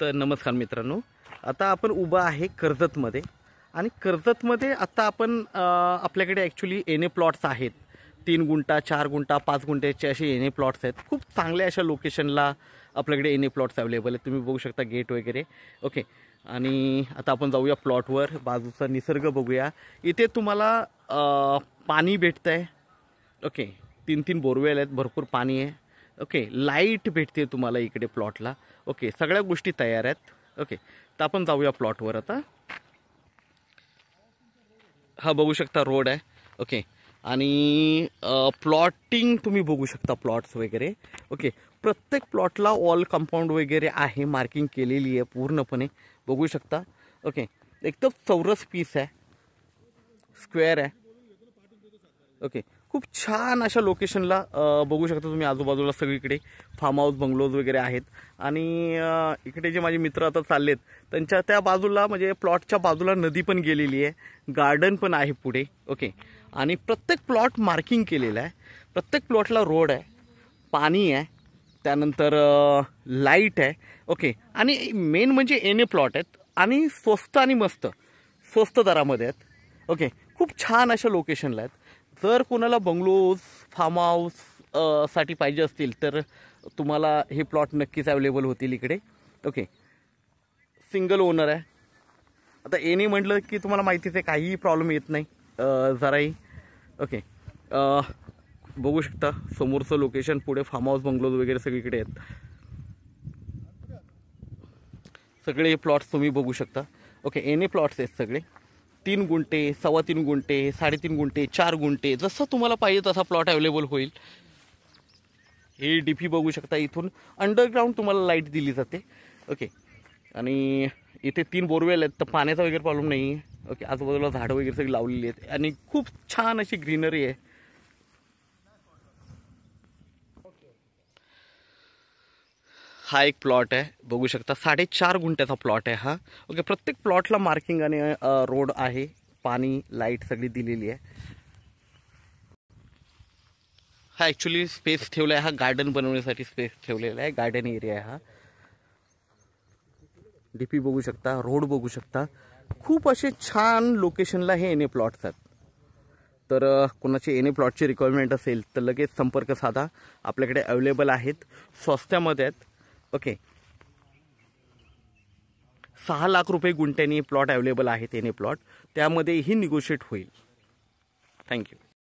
तर नमस्कार मित्रांनो, आता आपण उभा आहे कर्जतमध्ये आणि कर्जतमध्ये आता आपण आपल्याकडे ॲक्च्युली एने प्लॉट्स आहेत. 3 गुंठा 4 गुंठा 5 गुंठ्याचे असे एने प्लॉट्स आहेत. खूप चांगल्या अशा लोकेशनला आपल्याकडे एने प्लॉट्स अवेलेबल आहेत. तुम्ही बघू शकता गेट वगैरे. ओके, आणि आता आपण जाऊया प्लॉटवर, बाजूचा निसर्ग बघूया. इथे तुम्हाला पाणी भेटतं आहे. ओके, 3 बोरवेल आहेत, भरपूर पाणी आहे. ओके, लाईट भेटते तुम्हाला इकडे प्लॉटला. ओके, सगळ्या गोष्टी तयार आहेत. ओके, तर आपण जाऊया प्लॉटवर आता. हा बघू शकता रोड आहे. ओके, आणि प्लॉटिंग तुम्ही बघू शकता, प्लॉट्स वगैरे. ओके, प्रत्येक प्लॉटला वॉल कंपाऊंड वगैरे आहे, मार्किंग केलेली आहे पूर्णपणे, बघू शकता. ओके, एकदम चौरस पीस आहे, स्क्वेअर आहे. ओके, खूप छान अशा लोकेशनला बघू शकता तुम्ही. आजूबाजूला सगळीकडे फार्म हाऊस बंगलोज वगैरे आहेत. आणि इकडे जे माझे मित्र आता चाललेत त्यांच्या त्या बाजूला, म्हणजे प्लॉटच्या बाजूला नदी पण गेलेली आहे, गार्डन पण आहे पुढे. ओके, आणि प्रत्येक प्लॉट मार्किंग केलेला आहे. प्रत्येक प्लॉटला रोड आहे, पाणी आहे, त्यानंतर लाईट आहे. ओके, आणि मेन म्हणजे एने प्लॉट आहेत आणि स्वस्त आणि मस्त स्वस्त दरामध्ये आहेत. ओके, खूप छान अशा लोकेशनला आहेत. जर कोणाला बंगलोज फार्म हाऊस साठी पाहिजे असतील तर तुम्हाला हे प्लॉट नक्कीच अवेलेबल होतील इकडे. ओके, सिंगल ओनर आहे. आता एने म्हटलं की तुम्हाला माहितीच आहे, काहीही प्रॉब्लेम येत नाही जराही. ओके, बघू शकता समोरचं लोकेशन, पुढे फार्म हाऊस बंगलोज वगैरे सगळीकडे आहेत. सगळे प्लॉट्स तुम्ही बघू शकता. ओके, एने प्लॉट्स आहेत सगळे. 3 गुंठे, 3.25 गुंठे, 3.5 गुंठे, 4 गुंठे, जसं तुम्हाला पाहिजे तसा प्लॉट अवेलेबल होईल. हे डीपी बघू शकता. इथून अंडरग्राऊंड तुम्हाला लाईट दिली जाते. ओके, आणि इथे 3 बोरवेल आहेत, तर पाण्याचा वगैरे प्रॉब्लेम नाही आहे. ओके, आजूबाजूला झाडं वगैरे सगळी लावलेली आहेत आणि खूप छान अशी ग्रीनरी आहे. हा एक प्लॉट आहे, बघू शकता. 4.5 गुंठ्याचा प्लॉट आहे हा. ओके, प्रत्येक प्लॉटला मार्किंग आणि रोड आहे, पाणी, लाईट सगळी दिलेली आहे. हा ॲक्च्युली स्पेस ठेवला आहे, हा गार्डन बनवण्यासाठी स्पेस ठेवलेला आहे, गार्डन एरिया आहे हा. डीपी बघू शकता, रोड बघू शकता. खूप असे छान लोकेशनला हे एने प्लॉट्स आहेत. तर कोणाचे एने प्लॉटची रिक्वायरमेंट असेल तर लगेच संपर्क साधा, आपल्याकडे अवेलेबल आहेत, स्वस्त्यामध्ये आहेत. ओके, 6 लाख रुपये गुंठ्यानी प्लॉट अवेलेबल आहेत एने प्लॉट, त्यामध्येही निगोशिएट होईल. थँक्यू.